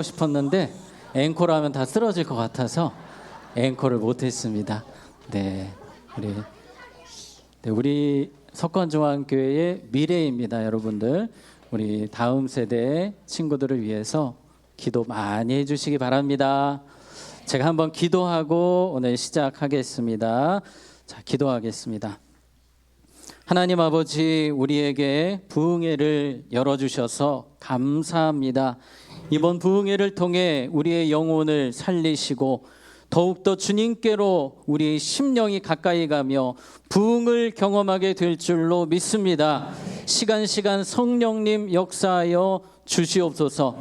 싶었는데 앵콜 하면 다 쓰러질 것 같아서 앵콜을 못했습니다. 네, 우리 석관중앙교회의 미래입니다, 여러분들. 우리 다음 세대 친구들을 위해서 기도 많이 해주시기 바랍니다. 제가 한번 기도하고 오늘 시작하겠습니다. 자, 기도하겠습니다. 하나님 아버지, 우리에게 부흥회를 열어주셔서 감사합니다. 이번 부흥회를 통해 우리의 영혼을 살리시고 더욱더 주님께로 우리의 심령이 가까이 가며 부흥을 경험하게 될 줄로 믿습니다. 시간 성령님 역사하여 주시옵소서.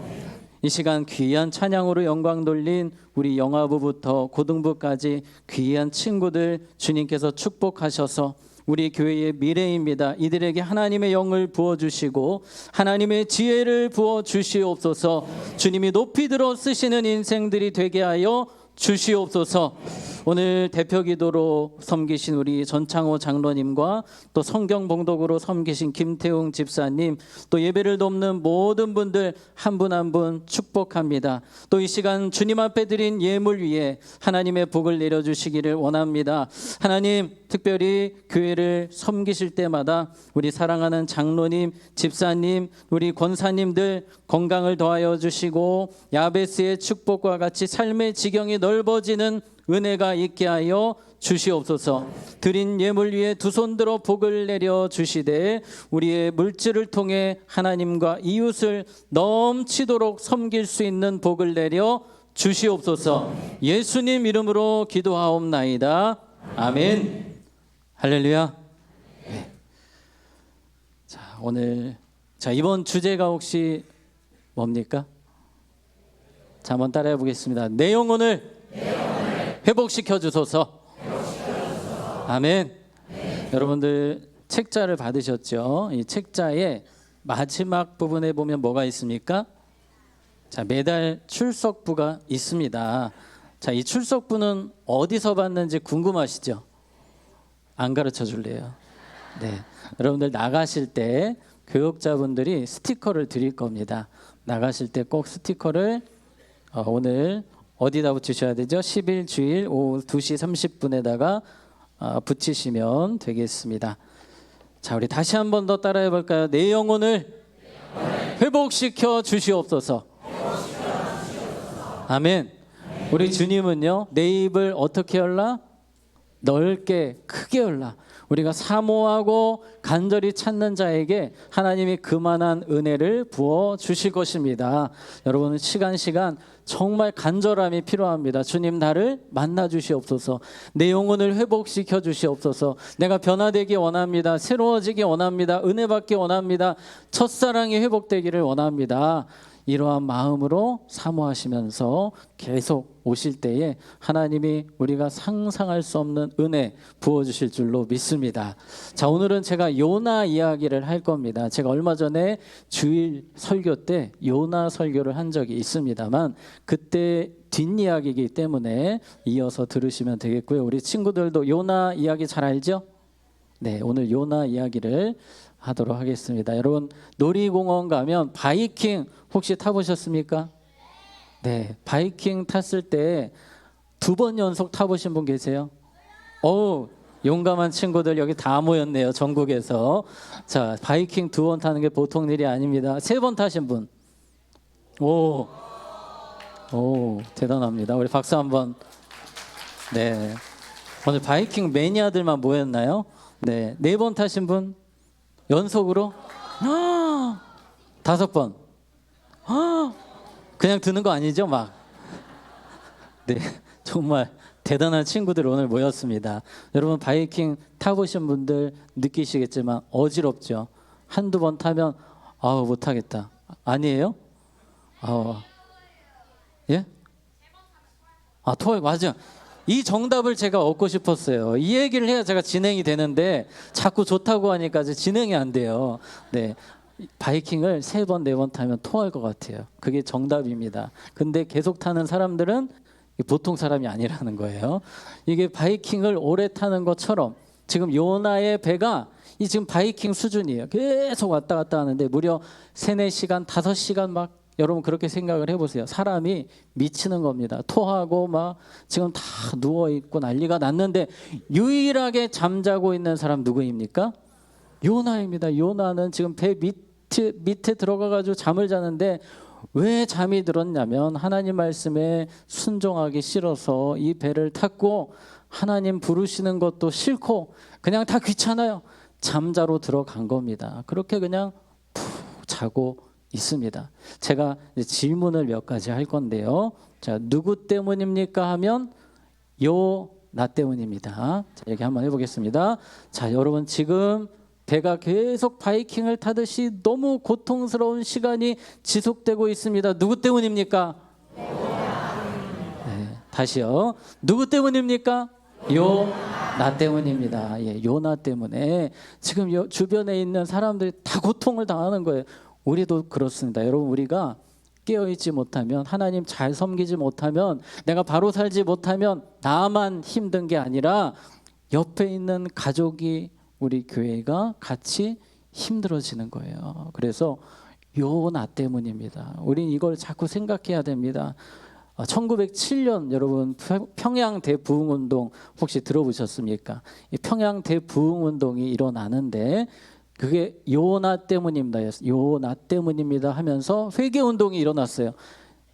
이 시간 귀한 찬양으로 영광 돌린 우리 영아부부터 고등부까지 귀한 친구들 주님께서 축복하셔서 우리 교회의 미래입니다. 이들에게 하나님의 영을 부어주시고 하나님의 지혜를 부어주시옵소서. 주님이 높이 들어 쓰시는 인생들이 되게 하여 주시옵소서. 오늘 대표기도로 섬기신 우리 전창호 장로님과 또 성경봉독으로 섬기신 김태웅 집사님, 또 예배를 돕는 모든 분들 한 분 한 분 축복합니다. 또 이 시간 주님 앞에 드린 예물 위에 하나님의 복을 내려주시기를 원합니다. 하나님, 특별히 교회를 섬기실 때마다 우리 사랑하는 장로님, 집사님, 우리 권사님들 건강을 더하여 주시고 야베스의 축복과 같이 삶의 지경이 넓어지는 은혜가 있게 하여 주시옵소서. 드린 예물 위에 두 손 들어 복을 내려 주시되 우리의 물질을 통해 하나님과 이웃을 넘치도록 섬길 수 있는 복을 내려 주시옵소서. 예수님 이름으로 기도하옵나이다. 아멘. 할렐루야. 네. 자, 이번 주제가 혹시 뭡니까? 자, 한번 따라해 보겠습니다. 내 영혼을 회복시켜 주소서. 아멘. 여러분들 책자를 받으셨죠? 이 책자의 마지막 부분에 보면 뭐가 있습니까? 자, 매달 출석부가 있습니다. 자, 이 출석부는 어디서 받는지 궁금하시죠? 안 가르쳐 줄래요. 네. 여러분들 나가실 때 교육자분들이 스티커를 드릴 겁니다. 나가실 때 꼭 스티커를 오늘 어디다 붙이셔야 되죠? 10일 주일 오후 2시 30분에다가 붙이시면 되겠습니다. 자, 우리 다시 한 번 더 따라해 볼까요? 내 영혼을 회복시켜 주시옵소서. 아멘. 우리 주님은요, 내 입을 어떻게 열라? 넓게 크게 열라. 우리가 사모하고 간절히 찾는 자에게 하나님이 그만한 은혜를 부어 주실 것입니다. 여러분, 시간 정말 간절함이 필요합니다. 주님, 나를 만나 주시옵소서. 내 영혼을 회복시켜 주시옵소서. 내가 변화되기 원합니다. 새로워지기 원합니다. 은혜 받기 원합니다. 첫사랑이 회복되기를 원합니다. 이러한 마음으로 사모하시면서 계속 오실 때에 하나님이 우리가 상상할 수 없는 은혜 부어주실 줄로 믿습니다. 자, 오늘은 제가 요나 이야기를 할 겁니다. 제가 얼마 전에 주일 설교 때 요나 설교를 한 적이 있습니다만 그때 뒷이야기이기 때문에 이어서 들으시면 되겠고요. 우리 친구들도 요나 이야기 잘 알죠? 네, 오늘 요나 이야기를 하도록 하겠습니다. 여러분, 놀이공원 가면 바이킹 혹시 타보셨습니까? 네, 바이킹 탔을 때 2번 연속 타보신 분 계세요? 용감한 친구들 여기 다 모였네요, 전국에서. 자, 바이킹 2번 타는 게 보통 일이 아닙니다. 3번 타신 분? 오, 대단합니다. 우리 박수 한번. 네, 오늘 바이킹 매니아들만 모였나요? 네, 4번 타신 분? 연속으로? 5번. 그냥 드는 거 아니죠? 막. 네, 정말 대단한 친구들 오늘 모였습니다. 여러분, 바이킹 타보신 분들 느끼시겠지만 어지럽죠? 한두 번 타면 못하겠다. 아니에요? 예? 토할, 맞아. 이 정답을 제가 얻고 싶었어요. 이 얘기를 해야 제가 진행이 되는데 자꾸 좋다고 하니까 진행이 안 돼요. 네, 바이킹을 3번, 4번 타면 토할 것 같아요. 그게 정답입니다. 근데 계속 타는 사람들은 보통 사람이 아니라는 거예요. 이게 바이킹을 오래 타는 것처럼 지금 요나의 배가 지금 바이킹 수준이에요. 계속 왔다 갔다 하는데 무려 3, 4시간, 5시간 막 여러분 그렇게 생각을 해보세요. 사람이 미치는 겁니다. 토하고 막 지금 다 누워있고 난리가 났는데 유일하게 잠자고 있는 사람 누구입니까? 요나입니다. 요나는 지금 배 밑에 들어가가지고 잠을 자는데 왜 잠이 들었냐면 하나님 말씀에 순종하기 싫어서 이 배를 탔고 하나님 부르시는 것도 싫고 그냥 다 귀찮아요. 잠자로 들어간 겁니다. 그렇게 그냥 푹 자고 있습니다. 제가 이제 질문을 몇 가지 할 건데요. 자, 누구 때문입니까 하면 나 때문입니다. 자, 얘기 한번 해보겠습니다. 자, 여러분 지금 배가 계속 바이킹을 타듯이 너무 고통스러운 시간이 지속되고 있습니다. 누구 때문입니까? 네, 다시요. 누구 때문입니까? 나 때문입니다. 예, 요나 때문에 지금 주변에 있는 사람들이 다 고통을 당하는 거예요. 우리도 그렇습니다. 여러분 우리가 깨어있지 못하면 하나님 잘 섬기지 못하면 내가 바로 살지 못하면 나만 힘든 게 아니라 옆에 있는 가족이 우리 교회가 같이 힘들어지는 거예요. 그래서 나 때문입니다. 우린 이걸 자꾸 생각해야 됩니다. 1907년 여러분 평양 대부흥운동 혹시 들어보셨습니까? 이 평양 대부흥운동이 일어나는데 그게 나 때문입니다. 나 때문입니다 하면서 회개운동이 일어났어요.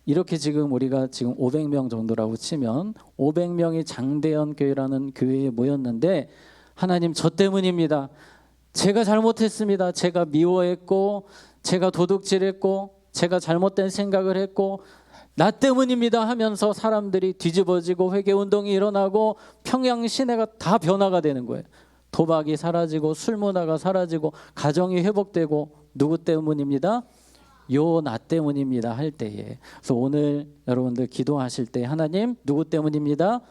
이렇게 지금 우리가 지금 500명 정도라고 치면 500명이 장대현 교회라는 교회에 모였는데 하나님 저 때문입니다. 제가 잘못했습니다. 제가 미워했고 제가 도둑질했고 제가 잘못된 생각을 했고 나 때문입니다 하면서 사람들이 뒤집어지고 회개운동이 일어나고 평양 시내가 다 변화가 되는 거예요. 도박이 사라지고 술 문화가 사라지고 가정이 회복되고 누구 때문입니다? 나 때문입니다 할 때에. 그래서 오늘 여러분들 기도하실 때 하나님 누구 때문입니다?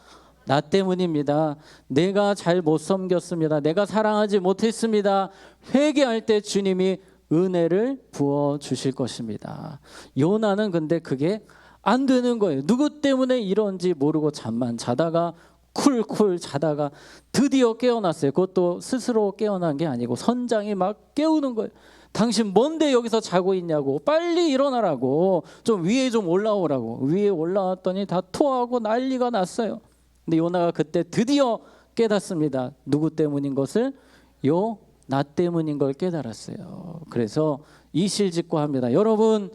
나 때문입니다. 내가 잘 못 섬겼습니다. 내가 사랑하지 못했습니다. 회개할 때 주님이 은혜를 부어 주실 것입니다. 요나는 근데 그게 안 되는 거예요. 누구 때문에 이런지 모르고 잠만 자다가 쿨쿨 자다가 드디어 깨어났어요. 그것도 스스로 깨어난 게 아니고 선장이 막 깨우는 거예요. 당신 뭔데 여기서 자고 있냐고, 빨리 일어나라고, 좀 위에 좀 올라오라고. 위에 올라왔더니 다 토하고 난리가 났어요. 근데 요나가 그때 드디어 깨닫습니다. 누구 때문인 것을? 나 때문인 걸 깨달았어요. 그래서 이실직고합니다. 여러분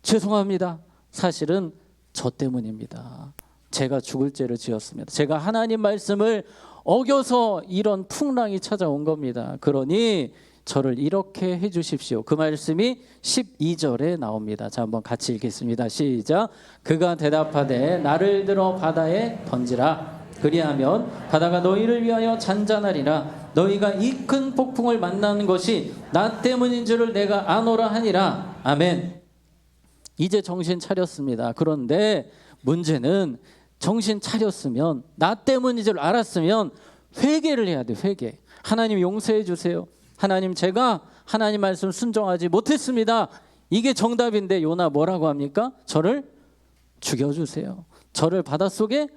죄송합니다. 사실은 저 때문입니다. 제가 죽을 죄를 지었습니다. 제가 하나님 말씀을 어겨서 이런 풍랑이 찾아온 겁니다. 그러니 저를 이렇게 해 주십시오. 그 말씀이 12절에 나옵니다. 자, 한번 같이 읽겠습니다. 시작. 그가 대답하되 나를 들어 바다에 던지라. 그리하면 바다가 너희를 위하여 잔잔하리라. 너희가 이 큰 폭풍을 만나는 것이 나 때문인 줄을 내가 아노라 하니라. 아멘. 이제 정신 차렸습니다. 그런데 문제는 정신 차렸으면 나 때문인 줄 알았으면 회개를 해야 돼. 회개. 하나님 용서해 주세요. 하나님 제가 하나님 말씀 순종하지 못했습니다. 이게 정답인데 요나 뭐라고 합니까? 저를 죽여주세요. 저를 바닷속에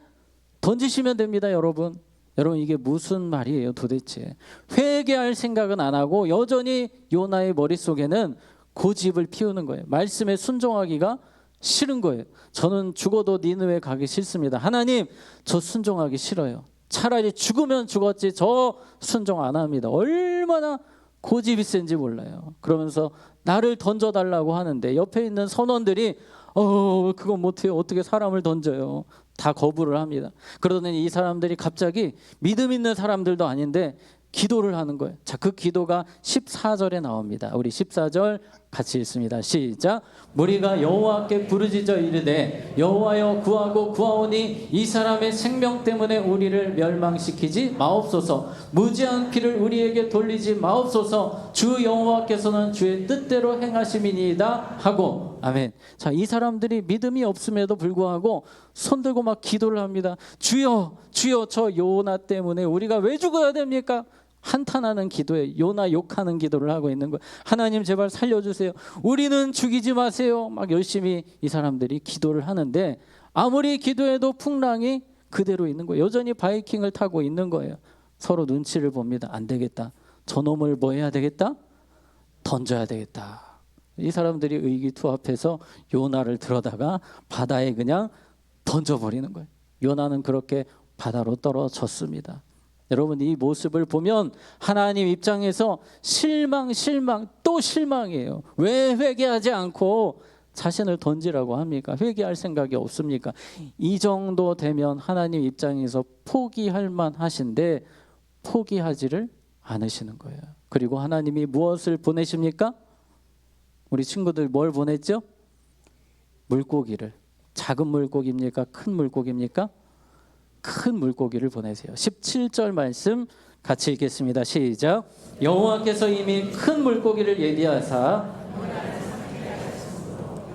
던지시면 됩니다. 여러분 이게 무슨 말이에요 도대체. 회개할 생각은 안 하고 여전히 요나의 머릿속에는 고집을 피우는 거예요. 말씀에 순종하기가 싫은 거예요. 저는 죽어도 니느웨 가기 싫습니다. 하나님 저 순종하기 싫어요. 차라리 죽으면 죽었지 저 순종 안 합니다. 얼마나 고집이 센지 몰라요. 그러면서 나를 던져달라고 하는데 옆에 있는 선원들이 그건 못해요. 어떻게 사람을 던져요. 다 거부를 합니다. 그러더니 이 사람들이 갑자기 믿음 있는 사람들도 아닌데 기도를 하는 거예요. 자, 그 기도가 14절에 나옵니다. 우리 14절 같이 읽습니다. 시작. 무리가 여호와께 부르짖어 이르되 여호와여 구하고 구하오니 이 사람의 생명 때문에 우리를 멸망시키지 마옵소서. 무지한 피를 우리에게 돌리지 마옵소서. 주 여호와께서는 주의 뜻대로 행하심이니이다 하고. 아멘. 자, 이 사람들이 믿음이 없음에도 불구하고 손 들고 막 기도를 합니다. 주여 주여 저 요나 때문에 우리가 왜 죽어야 됩니까? 한탄하는 기도에 요나 욕하는 기도를 하고 있는 거예요. 하나님 제발 살려주세요. 우리는 죽이지 마세요. 막 열심히 이 사람들이 기도를 하는데 아무리 기도해도 풍랑이 그대로 있는 거예요. 여전히 바이킹을 타고 있는 거예요. 서로 눈치를 봅니다. 안 되겠다. 저놈을 뭐 해야 되겠다? 던져야 되겠다. 이 사람들이 의기투합해서 요나를 들어다가 바다에 그냥 던져버리는 거예요. 요나는 그렇게 바다로 떨어졌습니다. 여러분, 이 모습을 보면 하나님 입장에서 실망 또 실망이에요. 왜 회개하지 않고 자신을 던지라고 합니까? 회개할 생각이 없습니까? 이 정도 되면 하나님 입장에서 포기할 만하신데 포기하지를 않으시는 거예요. 그리고 하나님이 무엇을 보내십니까? 우리 친구들 뭘 보냈죠? 물고기를. 작은 물고기입니까? 큰 물고기입니까? 큰 물고기를 보내세요. 17절 말씀 같이 읽겠습니다. 시작. 여호와께서 이미 큰 물고기를 예비하사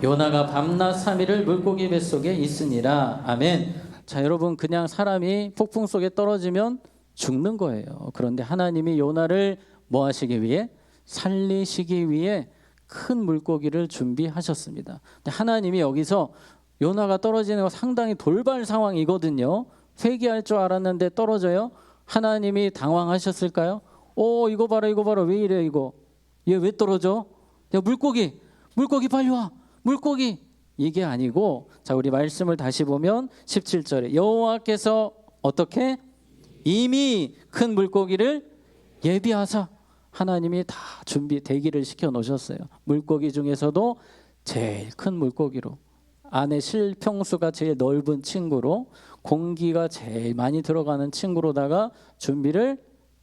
요나가 밤낮 3일을 물고기 뱃속에 있으니라. 아멘. 자, 여러분, 그냥 사람이 폭풍 속에 떨어지면 죽는 거예요. 그런데 하나님이 요나를 뭐 하시기 위해? 살리시기 위해 큰 물고기를 준비하셨습니다. 근데 하나님이 여기서 요나가 떨어지는 거 상당히 돌발 상황이거든요. 회개할 줄 알았는데 떨어져요. 하나님이 당황하셨을까요? 이거 봐라 왜 이래 이거. 얘 왜 떨어져? 야, 물고기 빨리 와. 물고기. 이게 아니고, 자, 우리 말씀을 다시 보면 17절에 여호와께서 어떻게? 이미 큰 물고기를 예비하사. 하나님이 다 대기를 시켜 놓으셨어요. 물고기 중에서도 제일 큰 물고기로, 안에 실평수가 제일 넓은 친구로, 공기가 제일 많이 들어가는 친구로다가 준비를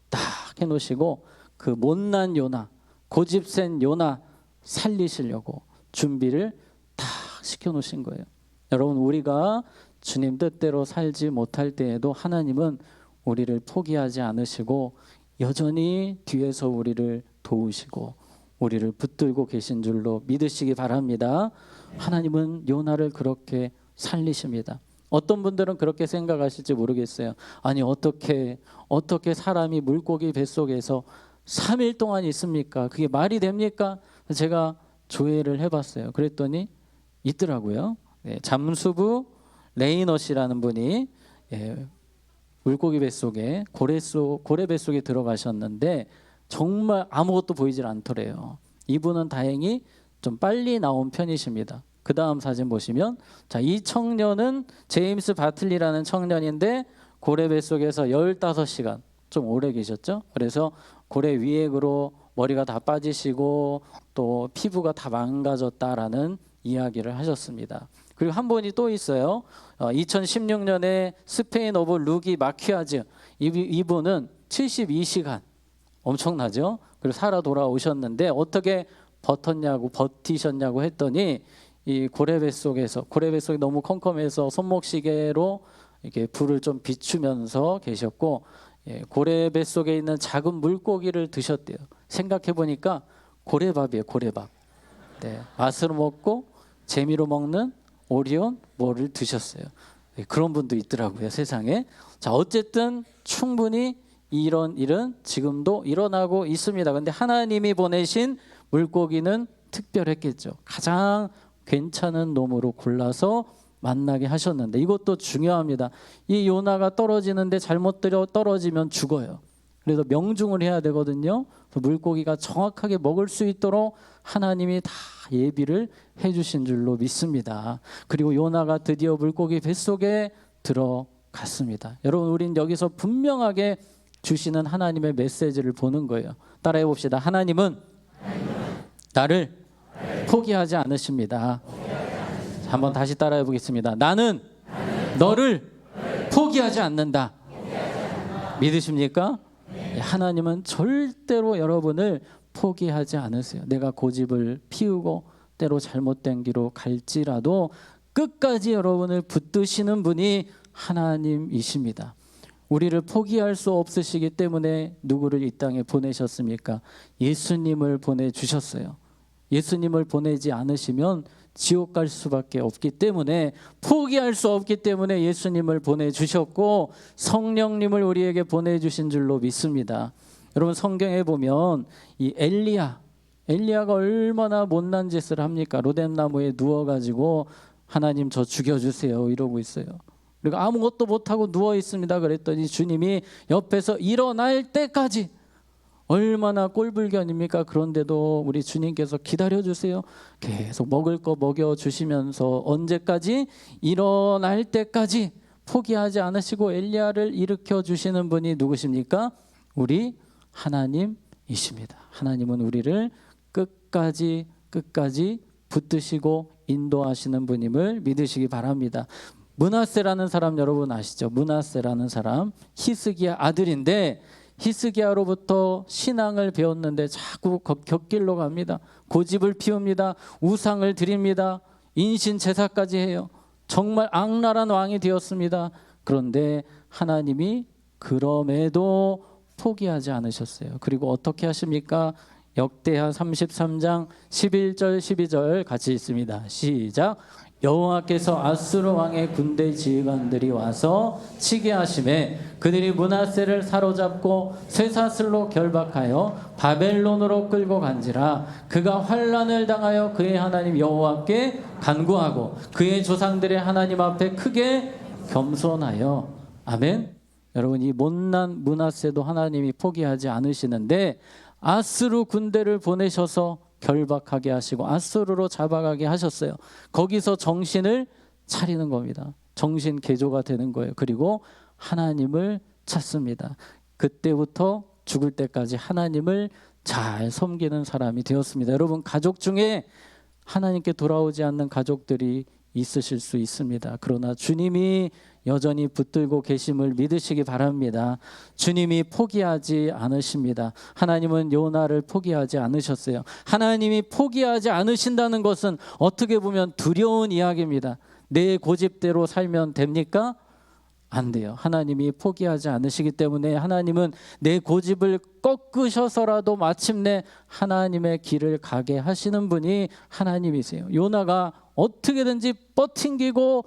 딱 해놓으시고, 그 못난 요나, 고집센 요나 살리시려고 준비를 다 시켜놓으신 거예요. 여러분, 우리가 주님 뜻대로 살지 못할 때에도 하나님은 우리를 포기하지 않으시고 여전히 뒤에서 우리를 도우시고 우리를 붙들고 계신 줄로 믿으시기 바랍니다. 하나님은 요나를 그렇게 살리십니다. 어떤 분들은 그렇게 생각하실지 모르겠어요. 아니, 어떻게 사람이 물고기 뱃속에서 3일 동안 있습니까? 그게 말이 됩니까? 제가 조회를 해봤어요. 그랬더니 있더라고요. 잠수부 레이너시라는 분이 물고기 뱃속에 고래 뱃속에 들어가셨는데 정말 아무것도 보이질 않더래요. 이분은 다행히 좀 빨리 나온 편이십니다. 그 다음 사진 보시면, 자, 이 청년은 제임스 바틀리라는 청년인데 고래 뱃속에서 15시간 좀 오래 계셨죠. 그래서 고래 위액으로 머리가 다 빠지시고 또 피부가 다 망가졌다라는 이야기를 하셨습니다. 그리고 한 분이 또 있어요. 2016년에 스페인 오브 루기 마퀴아즈, 이분은 72시간, 엄청나죠? 그리고 살아 돌아오셨는데 어떻게 버티셨냐고 했더니 이 고래 뱃속이 너무 컴컴해서 손목시계로 이렇게 불을 좀 비추면서 계셨고, 고래 뱃속에 있는 작은 물고기를 드셨대요. 생각해 보니까 고래밥이에요. 고래밥. 네, 맛으로 먹고 재미로 먹는 오리온 뭐를 드셨어요. 그런 분도 있더라고요, 세상에. 자, 어쨌든 충분히 이런 일은 지금도 일어나고 있습니다. 근데 하나님이 보내신 물고기는 특별했겠죠. 가장 괜찮은 놈으로 골라서 만나게 하셨는데, 이것도 중요합니다. 이 요나가 떨어지는데 잘못 떨어지면 죽어요. 그래서 명중을 해야 되거든요. 물고기가 정확하게 먹을 수 있도록 하나님이 다 예비를 해주신 줄로 믿습니다. 그리고 요나가 드디어 물고기 뱃속에 들어갔습니다. 여러분, 우린 여기서 분명하게 주시는 하나님의 메시지를 보는 거예요. 따라해 봅시다. 하나님은 나를 포기하지 않으십니다. 한번 다시 따라해 보겠습니다. 나는 너를 포기하지 않는다. 믿으십니까? 하나님은 절대로 여러분을 포기하지 않으세요. 내가 고집을 피우고 때로 잘못된 길로 갈지라도 끝까지 여러분을 붙드시는 분이 하나님이십니다. 우리를 포기할 수 없으시기 때문에 누구를 이 땅에 보내셨습니까? 예수님을 보내주셨어요. 예수님을 보내지 않으시면 지옥 갈 수밖에 없기 때문에, 포기할 수 없기 때문에 예수님을 보내주셨고 성령님을 우리에게 보내주신 줄로 믿습니다. 여러분, 성경에 보면 이 엘리야가 얼마나 못난 짓을 합니까? 로뎀나무에 누워가지고 하나님 저 죽여주세요 이러고 있어요. 그리고 아무것도 못하고 누워 있습니다. 그랬더니 주님이 옆에서 일어날 때까지 얼마나 꼴불견입니까? 그런데도 우리 주님께서 기다려주세요. 계속 먹을 거 먹여주시면서 언제까지? 일어날 때까지 포기하지 않으시고 엘리야를 일으켜 주시는 분이 누구십니까? 우리 하나님이십니다. 하나님은 우리를 끝까지 붙드시고 인도하시는 분임을 믿으시기 바랍니다. 므낫세라는 사람 여러분 아시죠? 므낫세라는 사람 히스기야 아들인데 히스기야로부터 신앙을 배웠는데 자꾸 곁길로 갑니다. 고집을 피웁니다. 우상을 드립니다. 인신 제사까지 해요. 정말 악랄한 왕이 되었습니다. 그런데 하나님이 그럼에도 포기하지 않으셨어요. 그리고 어떻게 하십니까? 역대하 33장 11절 12절 같이 있습니다. 시작. 여호와께서 아수르 왕의 군대 지휘관들이 와서 치게 하심에 그들이 므낫세를 사로잡고 쇠사슬로 결박하여 바벨론으로 끌고 간지라. 그가 환난을 당하여 그의 하나님 여호와께 간구하고 그의 조상들의 하나님 앞에 크게 겸손하여. 아멘. 여러분, 이 못난 므낫세도 하나님이 포기하지 않으시는데 아수르 군대를 보내셔서 결박하게 하시고 아수르로 잡아가게 하셨어요. 거기서 정신을 차리는 겁니다. 정신 개조가 되는 거예요. 그리고 하나님을 찾습니다. 그때부터 죽을 때까지 하나님을 잘 섬기는 사람이 되었습니다. 여러분, 가족 중에 하나님께 돌아오지 않는 가족들이 있으실 수 있습니다. 그러나 주님이 여전히 붙들고 계심을 믿으시기 바랍니다. 주님이 포기하지 않으십니다. 하나님은 요나를 포기하지 않으셨어요. 하나님이 포기하지 않으신다는 것은 어떻게 보면 두려운 이야기입니다. 내 고집대로 살면 됩니까? 안 돼요. 하나님이 포기하지 않으시기 때문에 하나님은 내 고집을 꺾으셔서라도 마침내 하나님의 길을 가게 하시는 분이 하나님이세요. 요나가 어떻게든지 버팅기고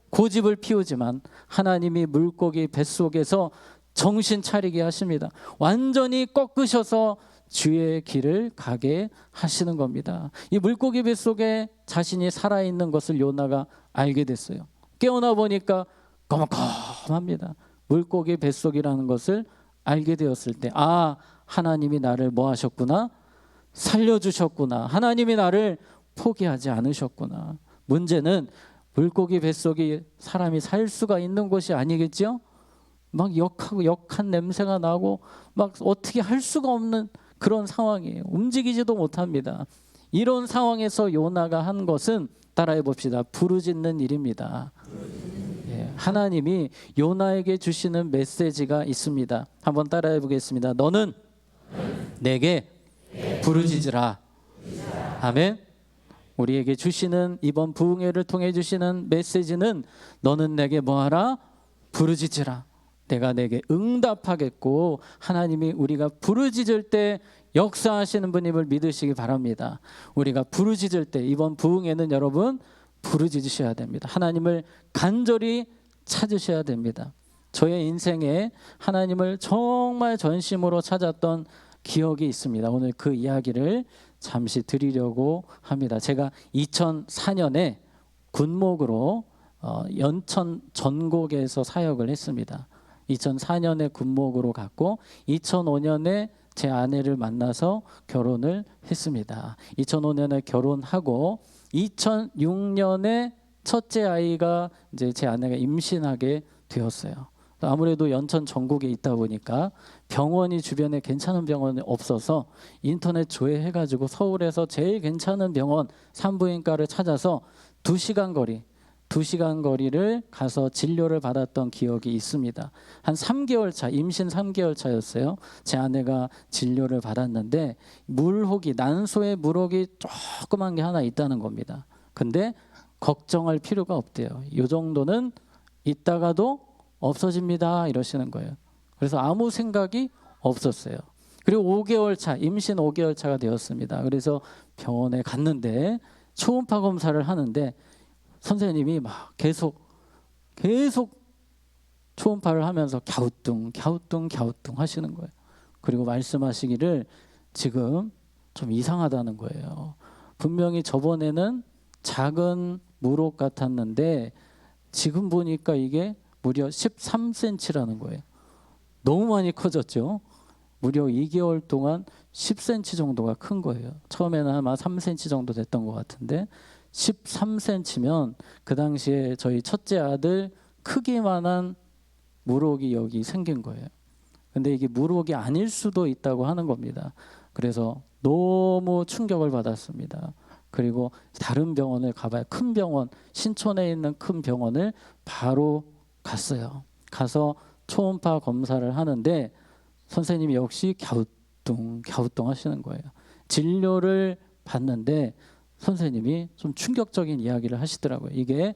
고집을 피우지만 하나님이 물고기 뱃속에서 정신 차리게 하십니다. 완전히 꺾으셔서 주의 길을 가게 하시는 겁니다. 이 물고기 뱃속에 자신이 살아있는 것을 요나가 알게 됐어요. 깨어나 보니까 거뭇거뭇합니다. 물고기 뱃속이라는 것을 알게 되었을 때, 아, 하나님이 나를 뭐 하셨구나? 살려주셨구나. 하나님이 나를 포기하지 않으셨구나. 문제는 물고기 뱃속이 사람이 살 수가 있는 곳이 아니겠죠? 막 역한 냄새가 나고 막 어떻게 할 수가 없는 그런 상황이에요. 움직이지도 못합니다. 이런 상황에서 요나가 한 것은 따라해 봅시다. 부르짖는 일입니다. 예, 하나님이 요나에게 주시는 메시지가 있습니다. 한번 따라해 보겠습니다. 너는 내게 부르짖으라. 아멘. 우리에게 주시는 이번 부흥회를 통해 주시는 메시지는 너는 내게 뭐하라? 부르짖으라. 내가 내게 응답하겠고, 하나님이 우리가 부르짖을 때 역사하시는 분임을 믿으시기 바랍니다. 우리가 부르짖을 때 이번 부흥회는 여러분 부르짖으셔야 됩니다. 하나님을 간절히 찾으셔야 됩니다. 저의 인생에 하나님을 정말 전심으로 찾았던 기억이 있습니다. 오늘 그 이야기를 잠시 드리려고 합니다. 제가 2004년에 군목으로 연천 전곡에서 사역을 했습니다. 2004년에 군목으로 갔고 2005년에 제 아내를 만나서 결혼을 했습니다. 2005년에 결혼하고 2006년에 첫째 아이가 이제 제 아내가 임신하게 되었어요. 아무래도 연천 전국에 있다 보니까 병원이 주변에 괜찮은 병원이 없어서 인터넷 조회해가지고 서울에서 제일 괜찮은 병원 산부인과를 찾아서 2시간 거리를 가서 진료를 받았던 기억이 있습니다. 한 3개월 차, 임신 3개월 차였어요. 제 아내가 진료를 받았는데 난소에 물혹이 조그만 게 하나 있다는 겁니다. 근데 걱정할 필요가 없대요. 이 정도는 있다가도 없어집니다 이러시는 거예요. 그래서 아무 생각이 없었어요. 그리고 5개월 차, 임신 5개월 차가 되었습니다. 그래서 병원에 갔는데 초음파 검사를 하는데 선생님이 막 계속 초음파를 하면서 갸우뚱 하시는 거예요. 그리고 말씀하시기를 지금 좀 이상하다는 거예요. 분명히 저번에는 작은 물혹 같았는데 지금 보니까 이게 무려 13cm라는 거예요. 너무 많이 커졌죠. 무려 2개월 동안 10cm 정도가 큰 거예요. 처음에는 아마 3cm 정도 됐던 것 같은데 13cm면 그 당시에 저희 첫째 아들 크기만한 물혹이 여기 생긴 거예요. 근데 이게 물혹이 아닐 수도 있다고 하는 겁니다. 그래서 너무 충격을 받았습니다. 그리고 다른 병원을 가봐요. 큰 병원, 신촌에 있는 큰 병원을 바로 갔어요. 가서 초음파 검사를 하는데 선생님이 역시 갸우뚱 하시는 거예요. 진료를 받는데 선생님이 좀 충격적인 이야기를 하시더라고요. 이게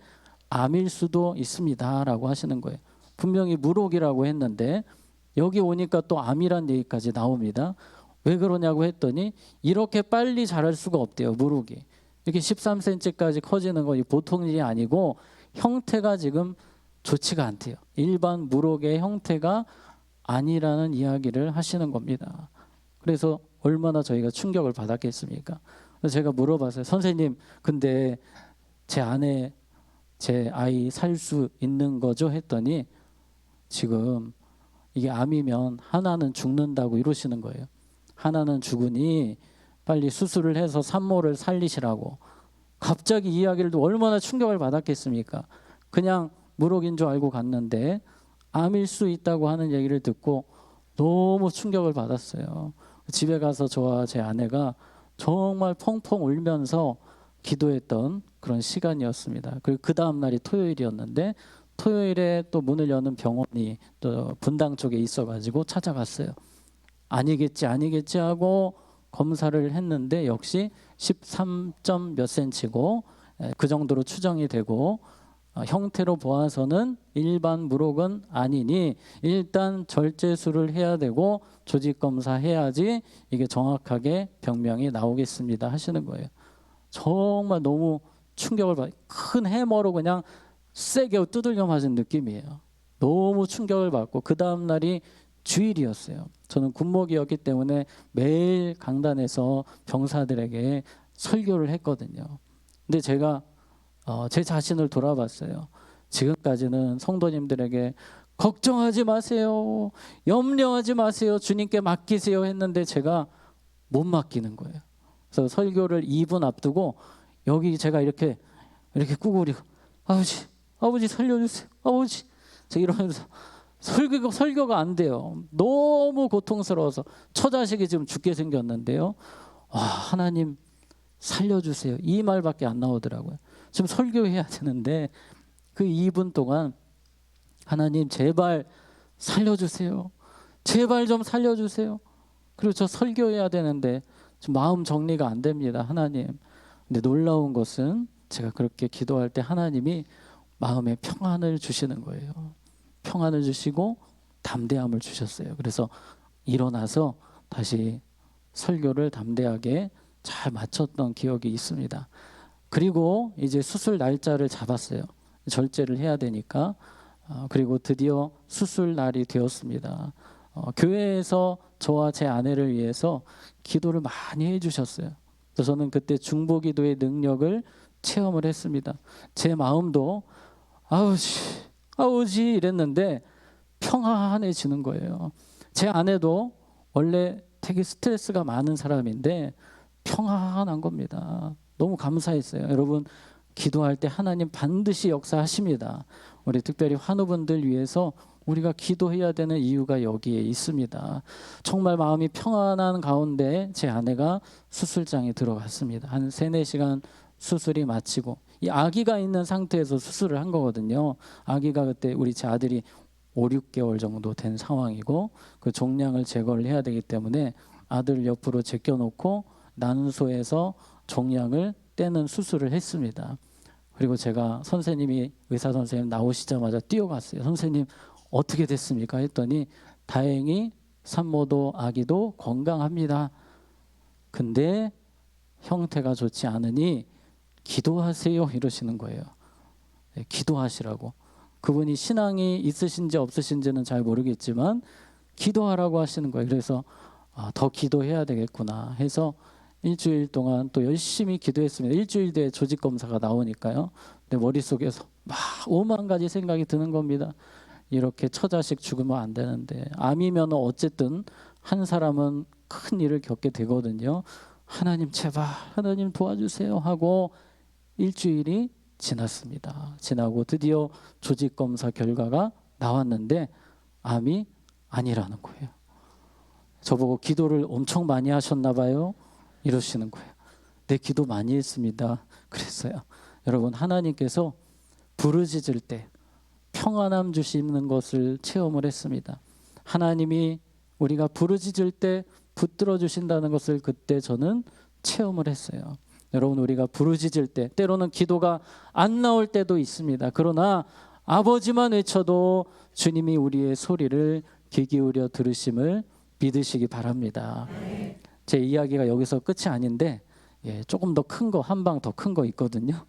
암일 수도 있습니다라고 하시는 거예요. 분명히 물혹이라고 했는데 여기 오니까 또 암이란 얘기까지 나옵니다. 왜 그러냐고 했더니 이렇게 빨리 자랄 수가 없대요. 물혹이. 이렇게 13cm까지 커지는 건 보통 일이 아니고 형태가 지금 좋지가 않대요. 일반 물혹의 형태가 아니라는 이야기를 하시는 겁니다. 그래서 얼마나 저희가 충격을 받았겠습니까? 그래서 제가 물어봤어요. 선생님, 근데 제 아내, 제 아이 살 수 있는 거죠? 했더니 지금 이게 암이면 하나는 죽는다고 이러시는 거예요. 하나는 죽으니 빨리 수술을 해서 산모를 살리시라고. 갑자기 이야기를 얼마나 충격을 받았겠습니까? 그냥 물혹인 줄 알고 갔는데 암일 수 있다고 하는 얘기를 듣고 너무 충격을 받았어요. 집에 가서 저와 제 아내가 정말 펑펑 울면서 기도했던 그런 시간이었습니다. 그리고 그 다음 날이 토요일이었는데 토요일에 또 문을 여는 병원이 또 분당 쪽에 있어가지고 찾아갔어요. 아니겠지 하고 검사를 했는데 역시 13점 몇 cm고 그 정도로 추정이 되고 형태로 보아서는 일반 물혹은 아니니 일단 절제술을 해야 되고 조직 검사해야지 이게 정확하게 병명이 나오겠습니다 하시는 거예요. 정말 너무 충격을 받, 큰 해머로 그냥 세게 두들겨 맞은 느낌이에요. 너무 충격을 받고 그 다음 날이 주일이었어요. 저는 군목이었기 때문에 매일 강단에서 병사들에게 설교를 했거든요. 근데 제가 제 자신을 돌아봤어요. 지금까지는 성도님들에게 걱정하지 마세요, 염려하지 마세요, 주님께 맡기세요 했는데 제가 못 맡기는 거예요. 그래서 설교를 2분 앞두고 여기 제가 이렇게 구부리고 아버지 살려주세요, 아버지, 제가 이러면서 설교가 안 돼요. 너무 고통스러워서 처자식이 지금 죽게 생겼는데요. 하나님 살려주세요, 이 말밖에 안 나오더라고요. 지금 설교해야 되는데 그 2분 동안 하나님 제발 살려주세요, 제발 좀 살려주세요. 그리고 저 설교해야 되는데 지금 마음 정리가 안 됩니다, 하나님. 근데 놀라운 것은 제가 그렇게 기도할 때 하나님이 마음에 평안을 주시는 거예요. 평안을 주시고 담대함을 주셨어요. 그래서 일어나서 다시 설교를 담대하게 잘 마쳤던 기억이 있습니다. 그리고 이제 수술 날짜를 잡았어요. 절제를 해야 되니까. 그리고 드디어 수술 날이 되었습니다. 교회에서 저와 제 아내를 위해서 기도를 많이 해주셨어요. 그래서 저는 그때 중보기도의 능력을 체험을 했습니다. 제 마음도 아버지 이랬는데 평안해지는 거예요. 제 아내도 원래 되게 스트레스가 많은 사람인데 평안한 겁니다. 너무 감사했어요. 여러분, 기도할 때 하나님 반드시 역사하십니다. 우리 특별히 환우분들 위해서 우리가 기도해야 되는 이유가 여기에 있습니다. 정말 마음이 평안한 가운데 제 아내가 수술장에 들어갔습니다. 한 3-4시간 수술이 마치고, 이 아기가 있는 상태에서 수술을 한 거거든요. 아기가 그때 우리 제 아들이 5-6개월 정도 된 상황이고 그 종양을 제거를 해야 되기 때문에 아들 옆으로 제껴놓고 난소에서 종양을 떼는 수술을 했습니다. 그리고 제가 선생님이, 의사 선생님 나오시자마자 뛰어갔어요. 선생님 어떻게 됐습니까? 했더니 다행히 산모도 아기도 건강합니다. 근데 형태가 좋지 않으니 기도하세요 이러시는 거예요. 네, 기도하시라고. 그분이 신앙이 있으신지 없으신지는 잘 모르겠지만 기도하라고 하시는 거예요. 그래서 더 기도해야 되겠구나 해서 일주일 동안 또 열심히 기도했습니다. 일주일 뒤에 조직 검사가 나오니까요. 근데 머릿속에서 막 5만 가지 생각이 드는 겁니다. 이렇게 처자식 죽으면 안 되는데, 암이면 어쨌든 한 사람은 큰 일을 겪게 되거든요. 하나님 제발 하나님 도와주세요 하고 일주일이 지났습니다. 지나고 드디어 조직검사 결과가 나왔는데 암이 아니라는 거예요. 저보고 기도를 엄청 많이 하셨나 봐요. 이러시는 거예요. 네, 기도 많이 했습니다. 그랬어요. 여러분, 하나님께서 부르짖을 때 평안함 주시는 것을 체험을 했습니다. 하나님이 우리가 부르짖을 때 붙들어 주신다는 것을 그때 저는 체험을 했어요. 여러분, 우리가 부르짖을 때 때로는 기도가 안 나올 때도 있습니다. 그러나 아버지만 외쳐도 주님이 우리의 소리를 귀 기울여 들으심을 믿으시기 바랍니다. 제 이야기가 여기서 끝이 아닌데 조금 더 큰 거, 한 방 더 큰 거 있거든요.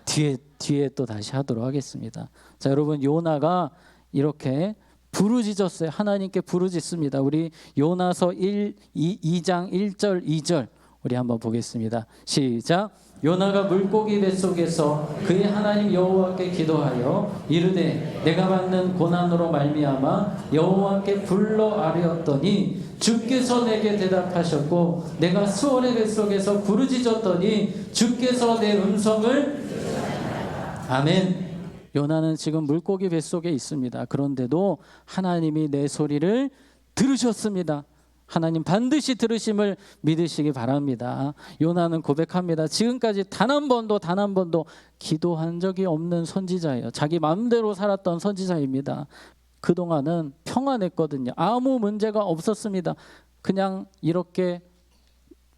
뒤에 또 다시 하도록 하겠습니다. 자, 여러분, 요나가 이렇게 부르짖었어요. 하나님께 부르짖습니다. 우리 요나서 2장 1절 2절 우리 한번 보겠습니다. 시작. 요나가 물고기 뱃속에서 그의 하나님 여호와께 기도하여 이르되 내가 받는 고난으로 말미암아 여호와께 불러 아뢰었더니 주께서 내게 대답하셨고 내가 수월의 뱃속에서 부르짖었더니 주께서 내 음성을 아멘. 요나는 지금 물고기 뱃속에 있습니다. 그런데도 하나님이 내 소리를 들으셨습니다. 하나님 반드시 들으심을 믿으시기 바랍니다. 요나는 고백합니다. 지금까지 단 한 번도 기도한 적이 없는 선지자예요. 자기 마음대로 살았던 선지자입니다. 그동안은 평안했거든요. 아무 문제가 없었습니다. 그냥 이렇게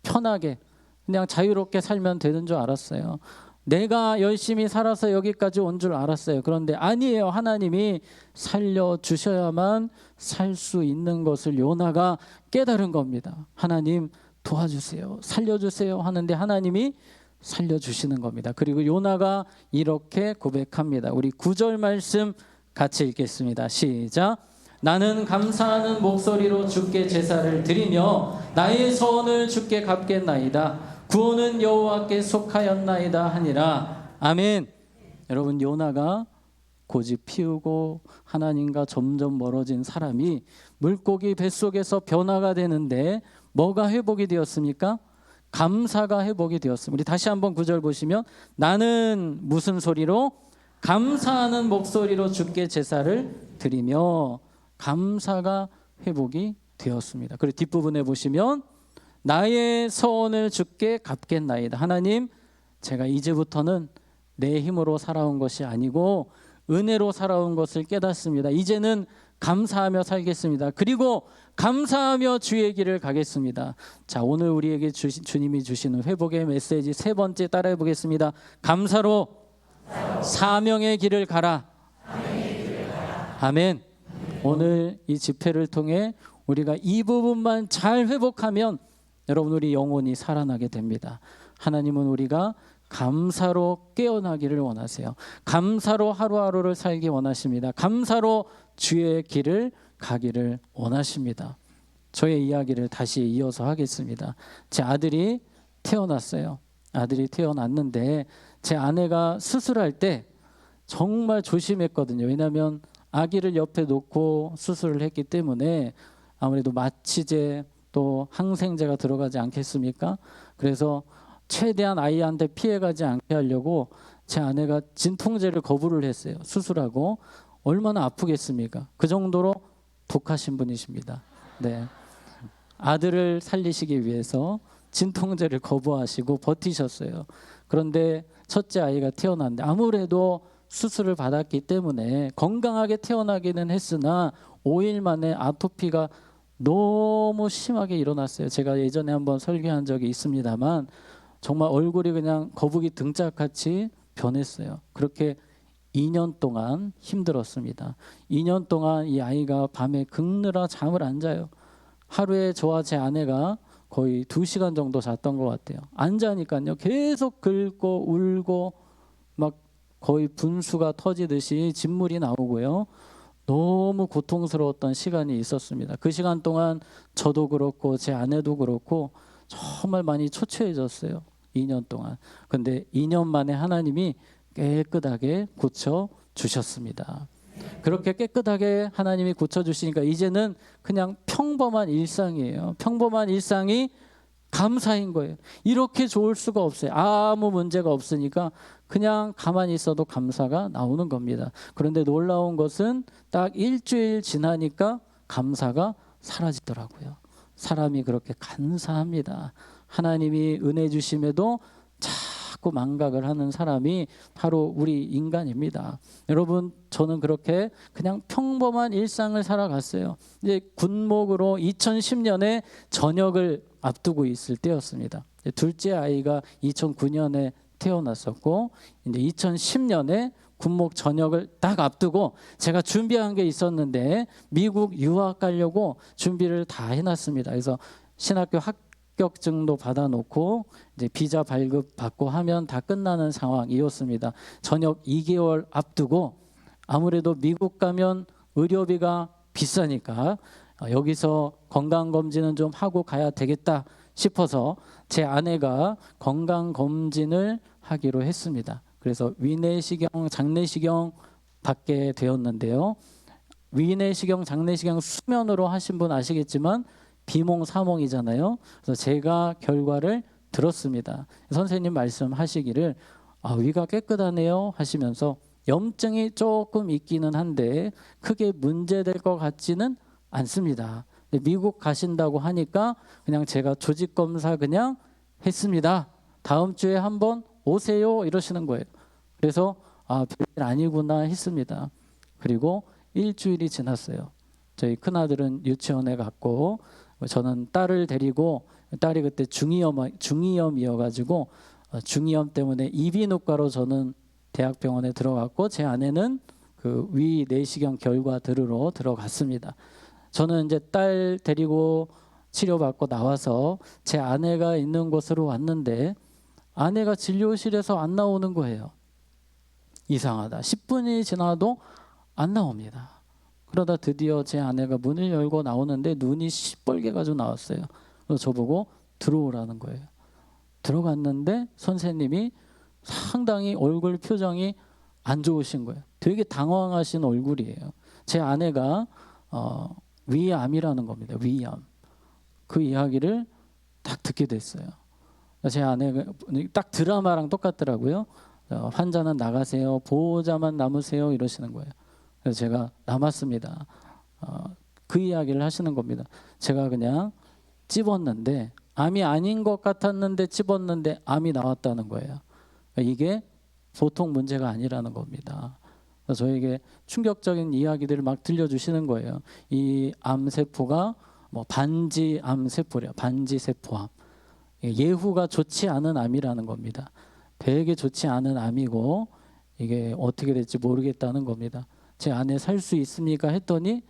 편하게 그냥 자유롭게 살면 되는 줄 알았어요. 내가 열심히 살아서 여기까지 온 줄 알았어요. 그런데 아니에요. 하나님이 살려주셔야만 살 수 있는 것을 요나가 깨달은 겁니다. 하나님 도와주세요. 살려주세요 하는데 하나님이 살려주시는 겁니다. 그리고 요나가 이렇게 고백합니다. 우리 9절 말씀 같이 읽겠습니다. 시작. 나는 감사하는 목소리로 주께 제사를 드리며 나의 소원을 주께 갚겠나이다. 구원은 여호와께 속하였나이다 하니라. 아멘. 여러분, 요나가 고집 피우고 하나님과 점점 멀어진 사람이 물고기 뱃속에서 변화가 되는데 뭐가 회복이 되었습니까? 감사가 회복이 되었습니다. 우리 다시 한번 9절 보시면 나는 무슨 소리로? 감사하는 목소리로 주께 제사를 드리며 감사가 회복이 되었습니다. 그리고 뒷부분에 보시면 나의 소원을 주께 갚겠나이다. 하나님, 제가 이제부터는 내 힘으로 살아온 것이 아니고 은혜로 살아온 것을 깨닫습니다. 이제는 감사하며 살겠습니다. 그리고 감사하며 주의 길을 가겠습니다. 자, 오늘 우리에게 주님이 주시는 회복의 메시지 세 번째 따라해 보겠습니다. 감사로 사명의 길을 가라. 아멘. 오늘 이 집회를 통해 우리가 이 부분만 잘 회복하면 여러분, 우리 영혼이 살아나게 됩니다. 하나님은 우리가 감사로 깨어나기를 원하세요. 감사로 하루하루를 살기 원하십니다. 감사로 주의 길을 가기를 원하십니다. 저의 이야기를 다시 이어서 하겠습니다. 제 아들이 태어났어요. 아들이 태어났는데 제 아내가 수술할 때 정말 조심했거든요. 왜냐하면 아기를 옆에 놓고 수술을 했기 때문에 아무래도 마취제 또 항생제가 들어가지 않겠습니까? 그래서 최대한 아이한테 피해가지 않게 하려고 제 아내가 진통제를 거부를 했어요. 수술하고. 얼마나 아프겠습니까? 그 정도로 독하신 분이십니다. 네, 아들을 살리시기 위해서 진통제를 거부하시고 버티셨어요. 그런데 첫째 아이가 태어났는데 아무래도 수술을 받았기 때문에 건강하게 태어나기는 했으나 5일 만에 아토피가 너무 심하게 일어났어요. 제가 예전에 한번 설교한 적이 있습니다만 정말 얼굴이 그냥 거북이 등짝같이 변했어요. 그렇게 2년 동안 힘들었습니다. 2년 동안 이 아이가 밤에 긁느라 잠을 안 자요. 하루에 저와 제 아내가 거의 2시간 정도 잤던 것 같아요. 안 자니까요. 계속 긁고 울고 막 거의 분수가 터지듯이 진물이 나오고요. 너무 고통스러웠던 시간이 있었습니다. 그 시간 동안 저도 그렇고 제 아내도 그렇고 정말 많이 초췌해졌어요. 2년 동안. 근데 2년 만에 하나님이 깨끗하게 고쳐 주셨습니다. 그렇게 깨끗하게 하나님이 고쳐주시니까 이제는 그냥 평범한 일상이에요. 평범한 일상이 감사인 거예요. 이렇게 좋을 수가 없어요. 아무 문제가 없으니까 그냥 가만히 있어도 감사가 나오는 겁니다. 그런데 놀라운 것은 딱 일주일 지나니까 감사가 사라지더라고요. 사람이 그렇게 간사합니다. 하나님이 은혜 주심에도 자꾸 망각을 하는 사람이 바로 우리 인간입니다. 여러분, 저는 그렇게 그냥 평범한 일상을 살아갔어요. 이제 군목으로 2010년에 전역을 앞두고 있을 때였습니다. 둘째 아이가 2009년에 태어났었고 이제 2010년에 군목 전역을 딱 앞두고 제가 준비한 게 있었는데 미국 유학 가려고 준비를 다 해놨습니다. 그래서 신학교 합격증도 받아놓고 이제 비자 발급 받고 하면 다 끝나는 상황이었습니다. 전역 2개월 앞두고 아무래도 미국 가면 의료비가 비싸니까 여기서 건강검진은 좀 하고 가야 되겠다 싶어서 제 아내가 건강검진을 하기로 했습니다. 그래서 위내시경, 장내시경 받게 되었는데요. 위내시경, 장내시경 수면으로 하신 분 아시겠지만 비몽사몽이잖아요. 그래서 제가 결과를 들었습니다. 선생님 말씀하시기를 위가 깨끗하네요 하시면서 염증이 조금 있기는 한데 크게 문제될 것 같지는 않습니다. 미국 가신다고 하니까 그냥 제가 조직검사 그냥 했습니다. 다음 주에 한번 오세요 이러시는 거예요. 그래서 별일 아니구나 했습니다. 그리고 일주일이 지났어요. 저희 큰아들은 유치원에 갔고 저는 딸을 데리고 딸이 그때 중이염이어가지고 중이염 때문에 이비인후과로 저는 대학병원에 들어갔고 제 아내는 그 위 내시경 결과 들으러 들어갔습니다. 저는 이제 딸 데리고 치료받고 나와서 제 아내가 있는 곳으로 왔는데 아내가 진료실에서 안 나오는 거예요. 이상하다. 10분이 지나도 안 나옵니다. 그러다 드디어 제 아내가 문을 열고 나오는데 눈이 시뻘게 가지고 나왔어요. 그래서 저보고 들어오라는 거예요. 들어갔는데 선생님이 상당히 얼굴 표정이 안 좋으신 거예요. 되게 당황하신 얼굴이에요. 제 아내가 위암이라는 겁니다. 위암. 그 이야기를 딱 듣게 됐어요. 제 아내가 딱 드라마랑 똑같더라고요. 환자는 나가세요. 보호자만 남으세요. 이러시는 거예요. 그래서 제가 남았습니다. 그 이야기를 하시는 겁니다. 제가 그냥 찝었는데 암이 아닌 것 같았는데 찝었는데 암이 나왔다는 거예요. 이게 보통 문제가 아니라는 겁니다. 그래서 저에게 충격적인 이야기들을 막 들려주시는 거예요. 이 암세포가 뭐 반지 암세포래요. 반지세포암. 예후가 좋지 않은 암이라는 겁니다. 되게 좋지 않은 암이고 이게 어떻게 될지 모르겠다는 겁니다. 제 아내 살 수 있습니까? 했더니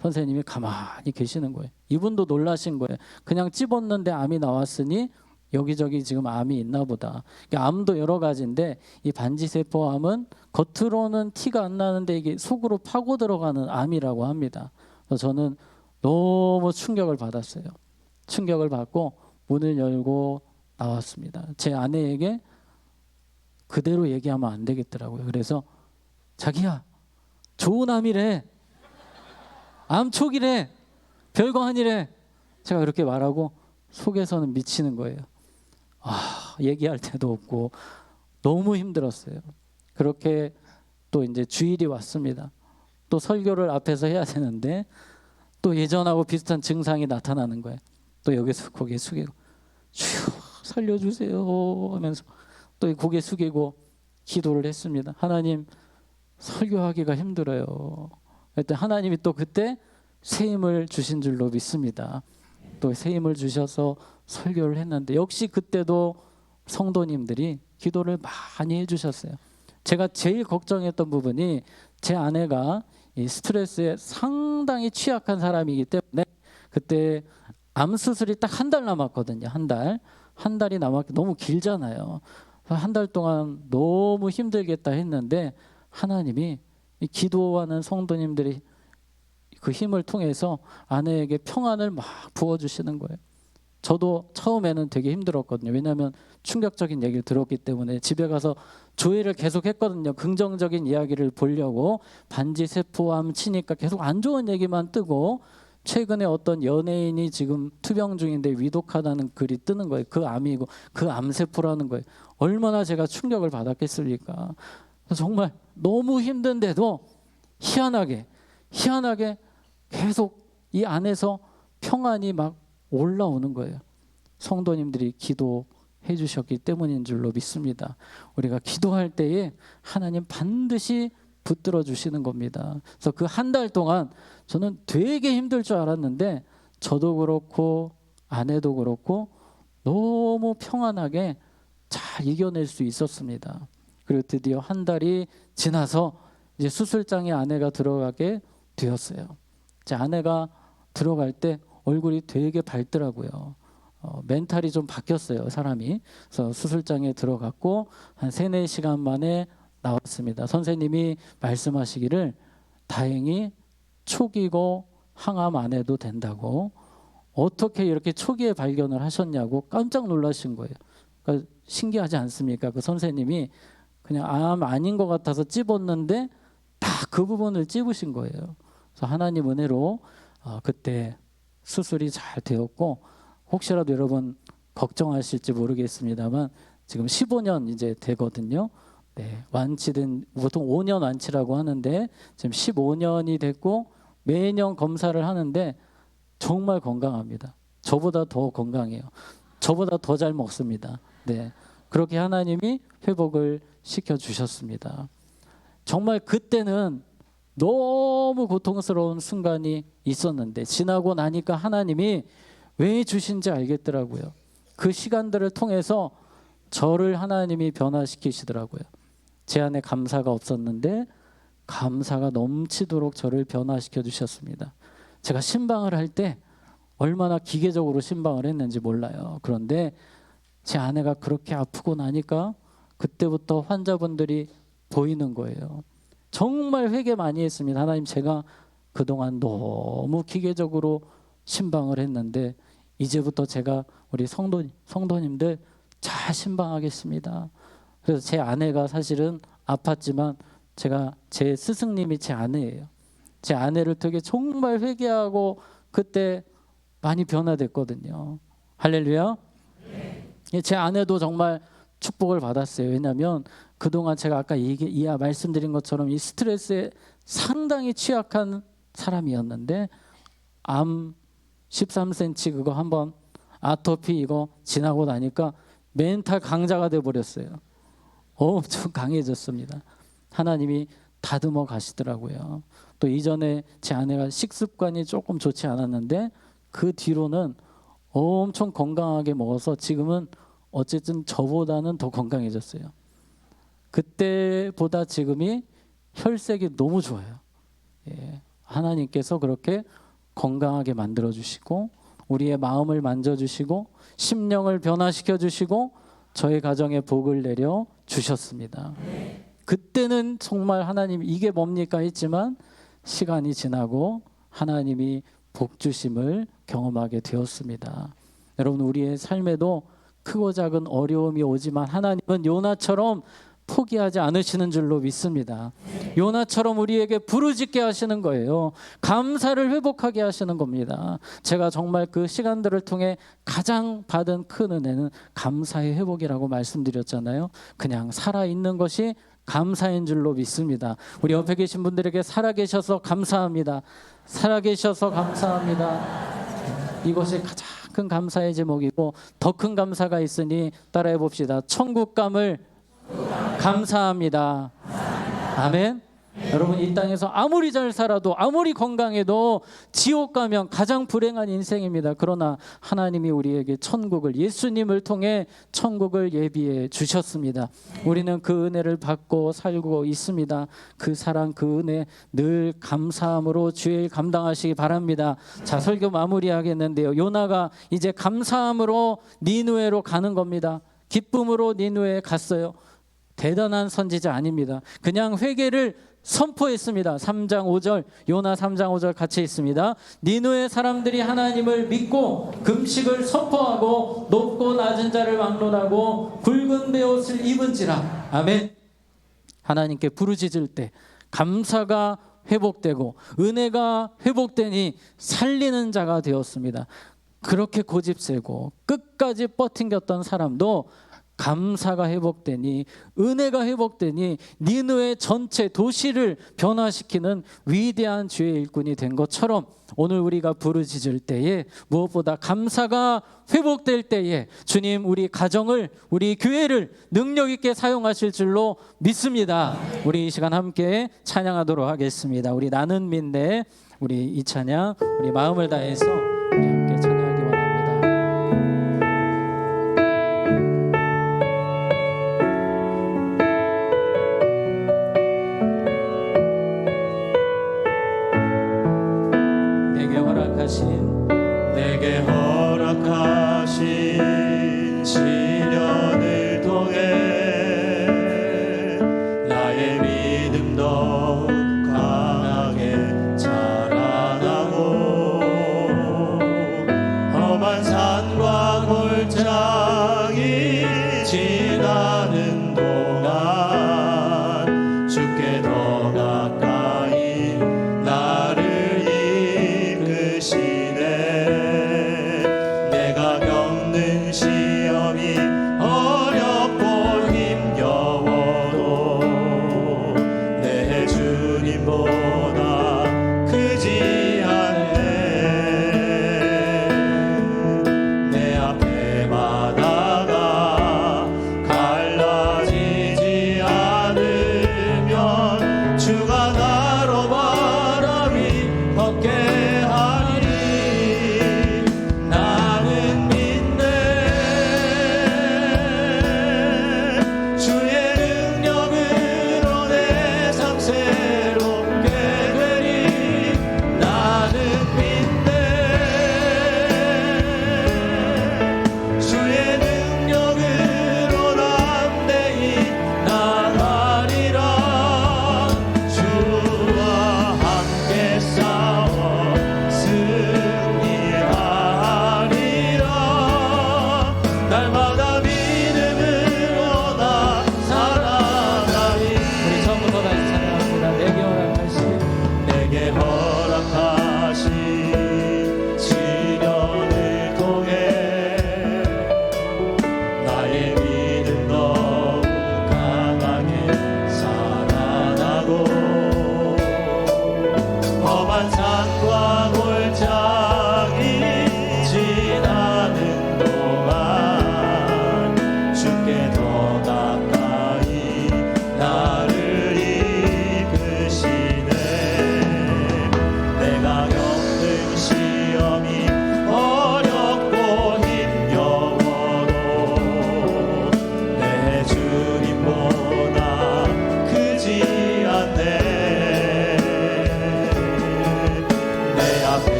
선생님이 가만히 계시는 거예요. 이분도 놀라신 거예요. 그냥 찝었는데 암이 나왔으니 여기저기 지금 암이 있나 보다. 암도 여러 가지인데 이 반지세포암은 겉으로는 티가 안 나는데 이게 속으로 파고 들어가는 암이라고 합니다. 그래서 저는 너무 충격을 받았어요. 충격을 받고 문을 열고 나왔습니다. 제 아내에게 그대로 얘기하면 안 되겠더라고요. 그래서 자기야, 좋은 암이래. 암 초기래. 별거 아니래. 제가 그렇게 말하고 속에서는 미치는 거예요. 얘기할 데도 없고 너무 힘들었어요. 그렇게 또 이제 주일이 왔습니다. 또 설교를 앞에서 해야 되는데 또 예전하고 비슷한 증상이 나타나는 거예요. 또 여기서 고개 숙이고 주여 살려주세요 하면서 또 고개 숙이고 기도를 했습니다. 하나님, 설교하기가 힘들어요. 그때 하나님이 또 그때 새 힘을 주신 줄로 믿습니다. 또 새 힘을 주셔서 설교를 했는데 역시 그때도 성도님들이 기도를 많이 해주셨어요. 제가 제일 걱정했던 부분이 제 아내가 이 스트레스에 상당히 취약한 사람이기 때문에 그때 암 수술이 딱 한 달 남았거든요. 한 달이 남았기 너무 길잖아요. 한 달 동안 너무 힘들겠다 했는데 하나님이 기도하는 성도님들이 그 힘을 통해서 아내에게 평안을 막 부어주시는 거예요. 저도 처음에는 되게 힘들었거든요. 왜냐하면 충격적인 얘기를 들었기 때문에 집에 가서 조회를 계속 했거든요. 긍정적인 이야기를 보려고. 반지 세포암 치니까 계속 안 좋은 얘기만 뜨고, 최근에 어떤 연예인이 지금 투병 중인데 위독하다는 글이 뜨는 거예요. 그 암이고 그 암세포라는 거예요. 얼마나 제가 충격을 받았겠습니까? 정말 너무 힘든데도 희한하게 계속 이 안에서 평안이 막 올라오는 거예요. 성도님들이 기도해 주셨기 때문인 줄로 믿습니다. 우리가 기도할 때에 하나님 반드시 붙들어 주시는 겁니다. 그래서 그 한 달 동안 저는 되게 힘들 줄 알았는데, 저도 그렇고 아내도 그렇고 너무 평안하게 잘 이겨낼 수 있었습니다. 그리고 드디어 한 달이 지나서 이제 수술장에 아내가 들어가게 되었어요. 제 아내가 들어갈 때 얼굴이 되게 밝더라고요. 멘탈이 좀 바뀌었어요, 사람이. 그래서 수술장에 들어갔고 한 3-4시간 만에 나왔습니다. 선생님이 말씀하시기를 다행히 초기고 항암 안 해도 된다고. 어떻게 이렇게 초기에 발견을 하셨냐고 깜짝 놀라신 거예요. 그러니까 신기하지 않습니까? 그 선생님이 그냥 암 아닌 것 같아서 찝었는데 다 그 부분을 찝으신 거예요. 그래서 하나님 은혜로 그때 수술이 잘 되었고, 혹시라도 여러분 걱정하실지 모르겠습니다만 지금 15년 이제 되거든요. 네, 완치된, 보통 5년 완치라고 하는데 지금 15년이 됐고 매년 검사를 하는데 정말 건강합니다. 저보다 더 건강해요. 저보다 더 잘 먹습니다. 네, 그렇게 하나님이 회복을 시켜주셨습니다. 정말 그때는 너무 고통스러운 순간이 있었는데 지나고 나니까 하나님이 왜 주신지 알겠더라고요. 그 시간들을 통해서 저를 하나님이 변화시키시더라고요. 제 안에 감사가 없었는데 감사가 넘치도록 저를 변화시켜 주셨습니다. 제가 신방을 할 때 얼마나 기계적으로 신방을 했는지 몰라요. 그런데 제 아내가 그렇게 아프고 나니까 그때부터 환자분들이 보이는 거예요. 정말 회개 많이 했습니다. 하나님, 제가 그동안 너무 기계적으로 신방을 했는데 이제부터 제가 우리 성도님들 잘 신방하겠습니다. 그래서 제 아내가 사실은 아팠지만 제가 제 스승님이 제 아내예요. 제 아내를 되게 정말 회개하고 그때 많이 변화됐거든요. 할렐루야. 제 아내도 정말 축복을 받았어요. 왜냐하면 그동안 제가 아까 말씀드린 것처럼 이 스트레스에 상당히 취약한 사람이었는데 암 13cm 그거 한번 아토피 이거 지나고 나니까 멘탈 강자가 돼버렸어요. 엄청 강해졌습니다. 하나님이 다듬어 가시더라고요. 또 이전에 제 아내가 식습관이 조금 좋지 않았는데 그 뒤로는 엄청 건강하게 먹어서 지금은 어쨌든 저보다는 더 건강해졌어요. 그때보다 지금이 혈색이 너무 좋아요. 예, 하나님께서 그렇게 건강하게 만들어주시고 우리의 마음을 만져주시고 심령을 변화시켜 주시고 저희 가정에 복을 내려 주셨습니다. 그때는 정말 하나님 이게 뭡니까 했지만 시간이 지나고 하나님이 복 주심을 경험하게 되었습니다. 여러분, 우리의 삶에도 크고 작은 어려움이 오지만 하나님은 요나처럼 포기하지 않으시는 줄로 믿습니다. 요나처럼 우리에게 부르짖게 하시는 거예요. 감사를 회복하게 하시는 겁니다. 제가 정말 그 시간들을 통해 가장 받은 큰 은혜는 감사의 회복이라고 말씀드렸잖아요. 그냥 살아있는 것이 감사인 줄로 믿습니다. 우리 옆에 계신 분들에게 살아계셔서 감사합니다. 살아계셔서 감사합니다. 이것이 가장 큰 감사의 제목이고 더 큰 감사가 있으니 따라해 봅시다. 천국감을 감사합니다. 아멘. 여러분, 이 땅에서 아무리 잘 살아도 아무리 건강해도 지옥 가면 가장 불행한 인생입니다. 그러나 하나님이 우리에게 천국을, 예수님을 통해 천국을 예비해 주셨습니다. 우리는 그 은혜를 받고 살고 있습니다. 그 사랑, 그 은혜 늘 감사함으로 주의 일 감당하시기 바랍니다. 자, 설교 마무리하겠는데요. 요나가 이제 감사함으로 니느웨로 가는 겁니다. 기쁨으로 니느웨에 갔어요. 대단한 선지자 아닙니다. 그냥 회개를 선포했습니다. 3장 5절, 요나 3장 5절 같이 있습니다. 니느웨 사람들이 하나님을 믿고 금식을 선포하고 높고 낮은 자를 막론하고 굵은 베옷을 입은지라. 아멘. 하나님께 부르짖을 때 감사가 회복되고 은혜가 회복되니 살리는 자가 되었습니다. 그렇게 고집세고 끝까지 버팅겼던 사람도 감사가 회복되니 은혜가 회복되니 니느웨 전체 도시를 변화시키는 위대한 주의 일꾼이 된 것처럼 오늘 우리가 부르짖을 때에 무엇보다 감사가 회복될 때에 주님 우리 가정을 우리 교회를 능력 있게 사용하실 줄로 믿습니다. 우리 이 시간 함께 찬양하도록 하겠습니다. 우리 나는 믿네, 우리 이 찬양 우리 마음을 다해서 우리 함께 찬양하기 원합니다. 내게 허락하신 시련을 통해 나의 믿음 더욱 강하게 자라나고 험한 산과 골짜기 지나는 동안 주께 더 가까이 나를 내가 겪는 시험이 어렵고 힘겨워도 내 주님보다 크지 않네. 내 앞에 바다가 갈라지지 않으면 주가 나로 바람이 걷게 주의 능력으로 내 삶 새롭게 되리.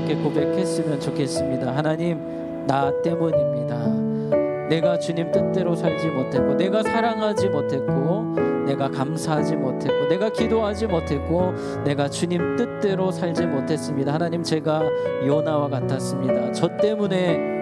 이렇게 고백했으면 좋겠습니다. 하나님, 나 때문입니다. 내가 주님 뜻대로 살지 못했고, 내가 사랑하지 못했고, 내가 감사하지 못했고, 내가 기도하지 못했고, 내가 주님 뜻대로 살지 못했습니다. 하나님, 제가 요나와 같았습니다. 저 때문에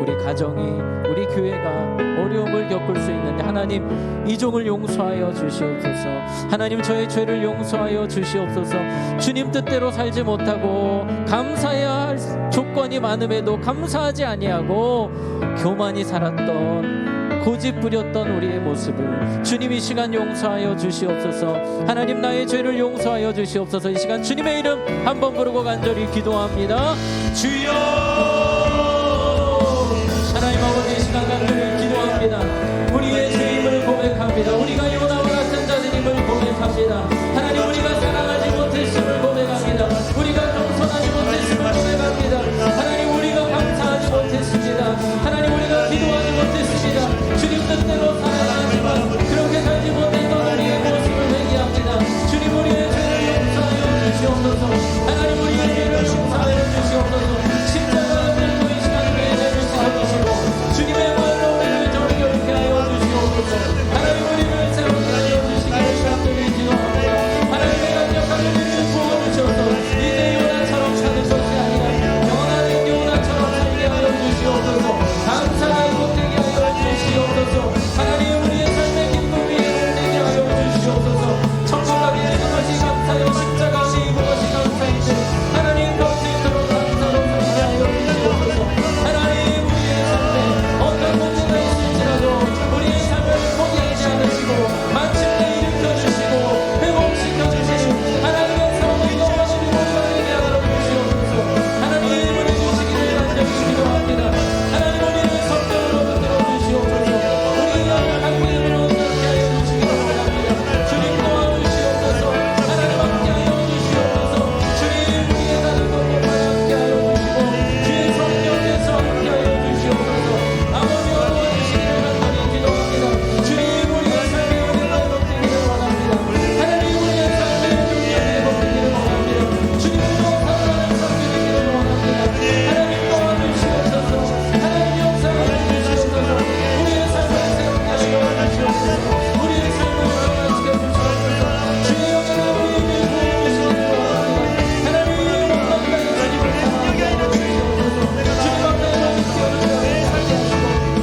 우리 가정이, 우리 교회가 어려움을 겪을 수 있는데, 하나님 이 종을 용서하여 주시옵소서. 하나님, 저의 죄를 용서하여 주시옵소서. 주님 뜻대로 살지 못하고 감사해야 할 조건이 많음에도 감사하지 아니하고 교만히 살았던, 고집 부렸던 우리의 모습을 주님 이 시간 용서하여 주시옵소서. 하나님, 나의 죄를 용서하여 주시옵소서. 이 시간 주님의 이름 한번 부르고 간절히 기도합니다. 주여! 하나님 아버지, 이 시간 간절히 기도합니다. 우리의 죄임을 고백합니다. 우리가 요나와 같은 자들임을 고백합니다. 하나님, 우리가 사랑하지 못했음을 고백합니다. 우리가 겸손하지 못했음을 고백합니다. 하나님, 우리가 감사하지 못했습니다. 하나님, 우리가 기도하지 못했습니다. 주님 뜻대로 살아가지만 그렇게 살지 못했던 우리의 모습을 회개합니다. 주님, 우리의 죄를 용서하여 주시옵소서. 하나님, 우리의 죄를 용서하여 주시옵소서. 십자가를 들고 이 시간 우리의 죄를 사하시고 주님의 말로 우리를 정결케 하여 주시옵소서. 하나님, 우리를 새롭게 하여 주시기를 간절히 기도합니다. 하나님의 강력한 은혜를 부어주셔서 이제 요나처럼 사는 것이 아니라 영원한 요나처럼 살게 하여 주시옵소서. 감사하게 복되게 하여 주시옵소서. 하나님, 우리의 삶의 기쁨 위에 복되게 하여 주시옵소서. 천국 가게 되는 것이 감사요 십자가 지은 것이 감사인데, 하나님 곁에 있도록 감사로 살게 하여 주시옵소서. 하나님, 우리의 삶에 어떤 문제가 있을지라도 우리의 삶을 포기하지 않으시고 마침내 일으켜주시고 회복시켜주시고 하나님의 새로운 영광을 우리에게 하여 주시옵소서. 하나님, 이름을 주시기를 간절히 기도합니다. 하나님, 우리를 성령으로 붙들어 주시옵소서. 우리의 한국의 문을 얻게 하여 주시기를 바랍니다. 주님 도와주시옵소서. 하나님, 함께 하여 주시옵소서. 주님, 우리의 가는 것과 함께 하여 주시고 주의 성령께서 함께 하여 주시옵소서. 아버지와 도와주시기를 간절히 기도합니다. 주님, 우리의 삶의 은혜가 회복되기를 원합니다. 하나님, 우리의 삶의 능력이 회복되기를 원합니다. 주님으로 살아가는 삶이 되기를 원합니다. 하나님, 도와주시옵소서. 하나님, 역사하여 주시옵소서. 우리의 삶을 새롭게 하여 주시옵소서. 우리의 삶을 변화시켜 주시옵소서. 주의 영광을 우리에게 부어주시기를 원합니다. 하나님, 우리의 못난 자의 주님을 사랑하여 주시옵소서. 주님 앞에 모든 기업을 살게 하시고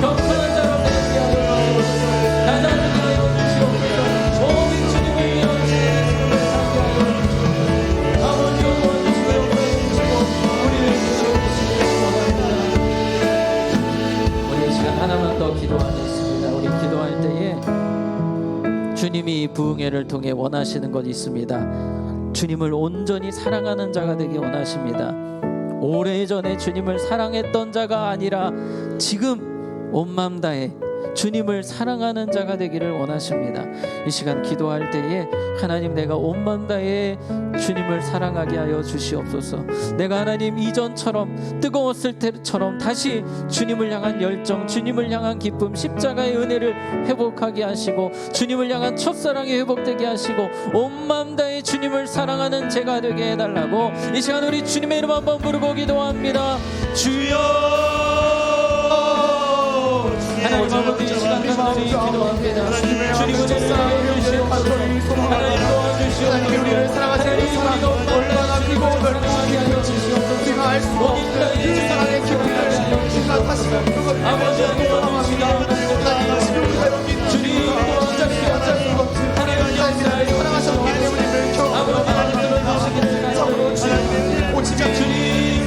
겸손한 자로 살게 하여 주시옵소서. 낮아지게 하여 주시옵소서. 오직 주님을 위하여 살게 하여 주시옵소서. 아버지여, 도와주시고 역사해 주시고 우리를 지켜주시기를 원합니다. 우리 이 시간 하나만 더 기도하겠습니다. 우리 기도할 때에 주님이 부흥회를 통해 원하시는 것 있습니다. 주님을 온전히 사랑하는 자가 되기 원하십니다. 오래전에 주님을 사랑했던 자가 아니라 지금 온 마음 다해 주님을 사랑하는 자가 되기를 원하십니다. 이 시간 기도할 때에 하나님, 내가 온 마음 다해 주님을 사랑하게 하여 주시옵소서. 내가 하나님 이전처럼 뜨거웠을 때처럼 다시 주님을 향한 열정, 주님을 향한 기쁨, 십자가의 은혜를 회복하게 하시고 주님을 향한 첫사랑이 회복되게 하시고 온 마음 다해 주님을 사랑하는 제가 되게 해달라고 이 시간 우리 주님의 이름 한번 부르고 기도합니다. 주여! 하나님 아버지, 이 시간 간절히 기도합니다. 주님 은혜를 하여 주시옵소서. 하나님 도와주시옵소서. 우리를 사랑하시는 그 사랑이 얼마나 크고 사랑하게 하여 주시옵소서. 우리가 알 수 없는 그 사랑의 기쁨을 우리가 다시 한번 아버지 하나님 사랑합니다. 주님 도와주시옵소서. 하나님 역사에 사랑하셨기 때문에 멸쳐 아버지 하나님 들어주시기를 간절히 오직 주님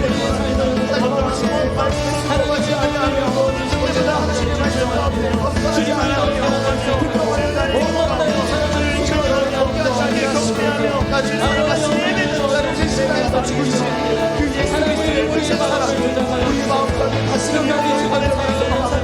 우리의 삶을 하나님 하나님 주님 하나님 우리 마음을 다시 한번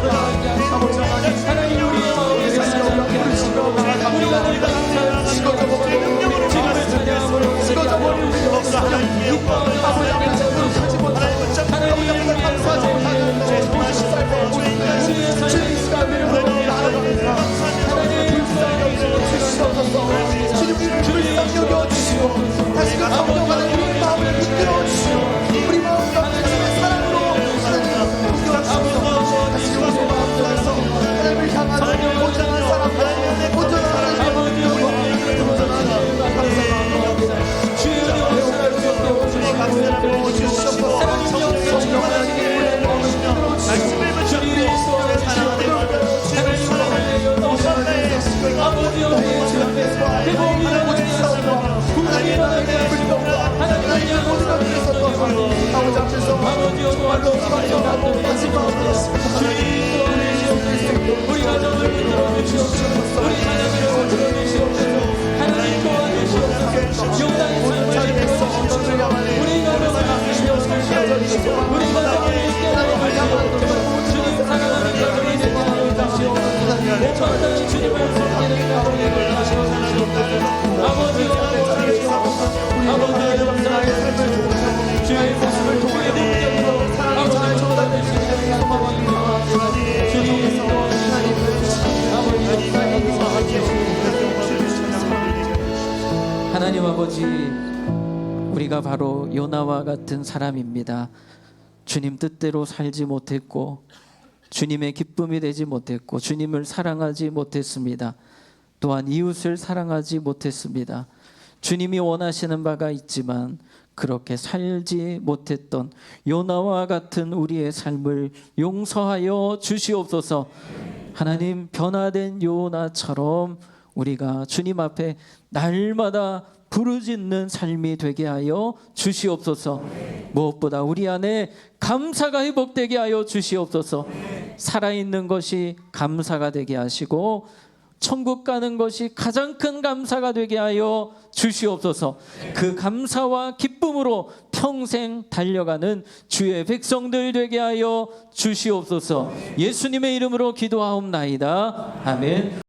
하나님 아버지, 우리가 바로 요나와 같은 사람입니다. 주님 뜻대로 살지 못했고 주님의 기쁨이 되지 못했고 주님을 사랑하지 못했습니다. 또한 이웃을 사랑하지 못했습니다. 주님이 원하시는 바가 있지만 그렇게 살지 못했던 요나와 같은 우리의 삶을 용서하여 주시옵소서. 하나님, 변화된 요나처럼 우리가 주님 앞에 날마다 부르짖는 삶이 되게 하여 주시옵소서. 무엇보다 우리 안에 감사가 회복되게 하여 주시옵소서. 살아있는 것이 감사가 되게 하시고 천국 가는 것이 가장 큰 감사가 되게 하여 주시옵소서. 그 감사와 기쁨으로 평생 달려가는 주의 백성들 되게 하여 주시옵소서. 예수님의 이름으로 기도하옵나이다. 아멘.